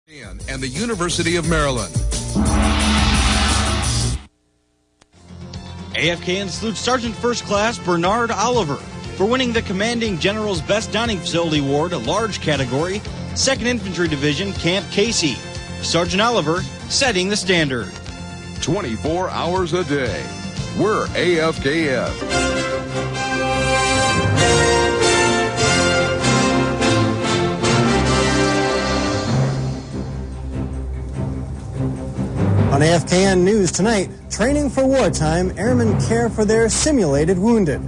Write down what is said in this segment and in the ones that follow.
And the University of Maryland. AFKN salutes Sergeant First Class Bernard Oliver for winning the Commanding General's Best Dining Facility Award, a large category, 2nd Infantry Division, Camp Casey. Sergeant Oliver setting the standard. 24 hours a day. We're AFKN. On AFKN News tonight, training for wartime, airmen care for their simulated wounded.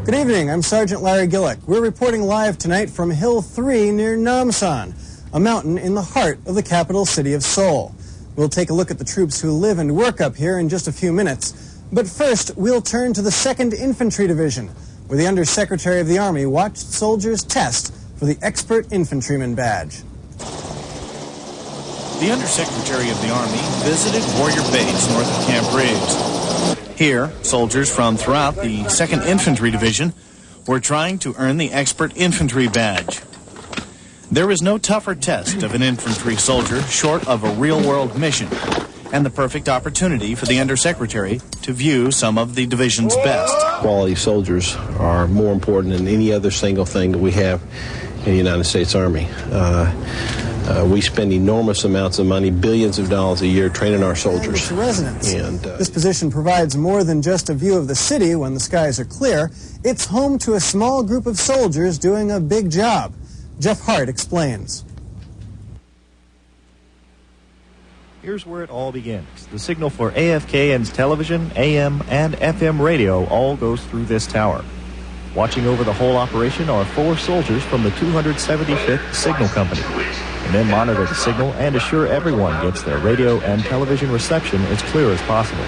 Good evening, I'm Sergeant Larry Gillick. We're reporting live tonight from Hill 3 near Namsan, a mountain in the heart of the capital city of Seoul. We'll take a look at the troops who live and work up here in just a few minutes. But first, we'll turn to the 2nd Infantry Division, where the Undersecretary of the Army watched soldiers test for the Expert Infantryman badge. The Undersecretary of the Army visited Warrior Base north of Camp Morse. Here, soldiers from throughout the 2nd Infantry Division were trying to earn the Expert Infantry badge. There is no tougher test of an infantry soldier short of a real-world mission, and the perfect opportunity for the Undersecretary to view some of the division's best. Quality soldiers are more important than any other single thing that we have in the United States Army. We spend enormous amounts of money, billions of dollars a year, training our soldiers. Residents. This position provides more than just a view of the city when the skies are clear. It's home to a small group of soldiers doing a big job. Jeff Hart explains. Here's where it all begins. The signal for AFKN's television, AM, and FM radio all goes through this tower. Watching over the whole operation are 4 soldiers from the 275th Signal Company. And then monitor the signal and assure everyone gets their radio and television reception as clear as possible.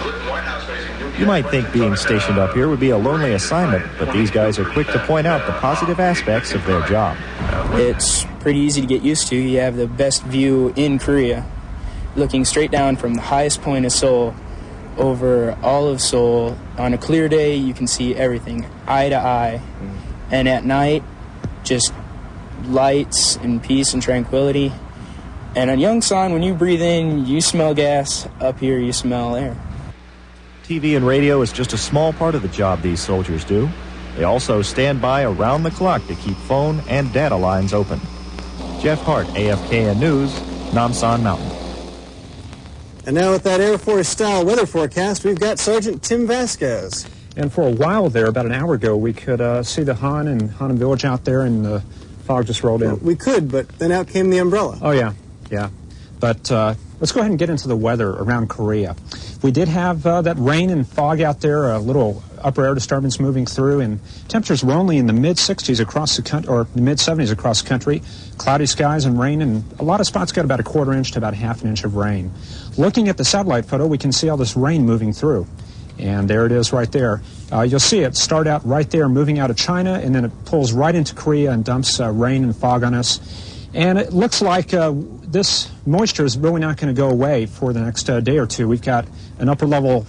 You might think being stationed up here would be a lonely assignment, but these guys are quick to point out the positive aspects of their job. It's pretty easy to get used to. You have the best view in Korea, looking straight down from the highest point of Seoul over all of Seoul. On a clear day, you can see everything, eye to eye. And at night, just lights and peace and tranquility. And on Yongsan, when you breathe in, you smell gas. Up here, you smell air. TV and radio is just a small part of the job these soldiers do. They also stand by around the clock to keep phone and data lines open. Jeff Hart, AFKN News, Namsan Mountain. And now with that Air Force-style weather forecast, we've got Sergeant Tim Vasquez. And for a while there, about an hour ago, we could see the Han and Village out there, and the fog just rolled in. Well, we could, but then out came the umbrella. Oh, yeah. But let's go ahead and get into the weather around Korea. We did have that rain and fog out there, a little upper air disturbance moving through, and temperatures were only in the mid-60s across the country, or the mid-70s across the country. Cloudy skies and rain, and a lot of spots got about a quarter inch to about half an inch of rain. Looking at the satellite photo, we can see all this rain moving through. And there it is right there. You'll see it start out right there, moving out of China, and then it pulls right into Korea and dumps rain and fog on us. And it looks like this moisture is really not going to go away for the next day or two. We've got an upper-level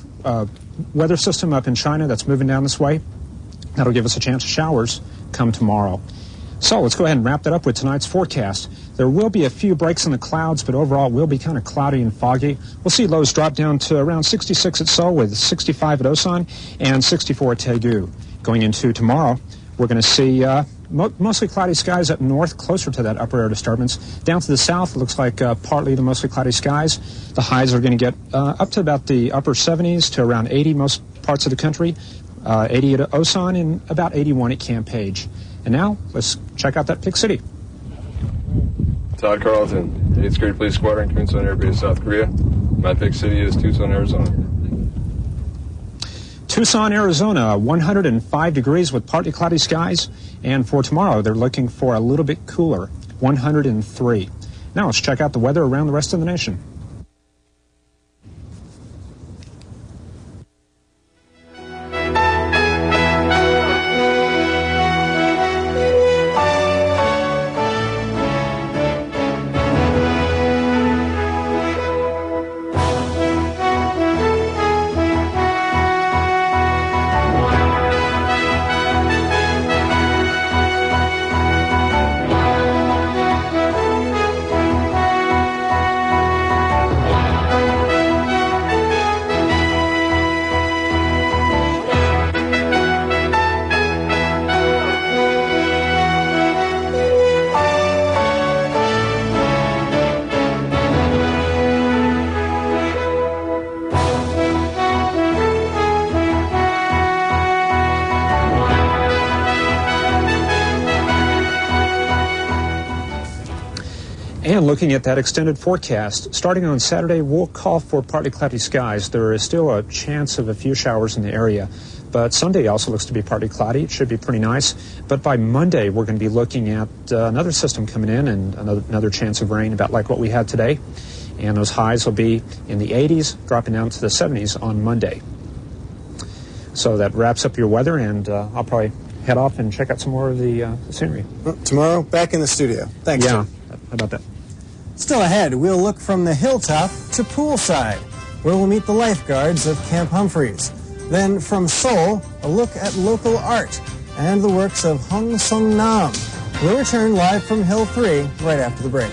weather system up in China that's moving down this way. That'll give us a chance of showers come tomorrow. So let's go ahead and wrap that up with tonight's forecast. There will be a few breaks in the clouds, but overall it will be kind of cloudy and foggy. We'll see lows drop down to around 66 at Seoul with 65 at Osan and 64 at Daegu. Going into tomorrow, we're going to see mostly cloudy skies up north, closer to that upper air disturbance. Down to the south, it looks like partly to mostly cloudy skies. The highs are going to get up to about the upper 70s to around 80 most parts of the country, 80 at Osan and about 81 at Camp Page. And now, let's check out that big city. Todd Carlton, 8th Grade Police Squadron, Tucson Air Base, South Korea. My pick city is Tucson, Arizona. Tucson, Arizona, 105 degrees with partly cloudy skies. And for tomorrow, they're looking for a little bit cooler, 103. Now let's check out the weather around the rest of the nation. looking at that extended forecast, starting on Saturday, we'll call for partly cloudy skies. There is still a chance of a few showers in the area. But Sunday also looks to be partly cloudy. It should be pretty nice. But by Monday, we're going to be looking at another system coming in and another chance of rain, about like what we had today. And those highs will be in the 80s, dropping down to the 70s on Monday. So that wraps up your weather, and I'll probably head off and check out some more of the scenery. Well, tomorrow, back in the studio. Thanks, Yeah, Jim. how about that? Still ahead, we'll look from the hilltop to poolside, where we'll meet the lifeguards of Camp Humphreys. Then from Seoul, a look at local art and the works of Hong Sung Nam. We'll return live from Hill 3 right after the break.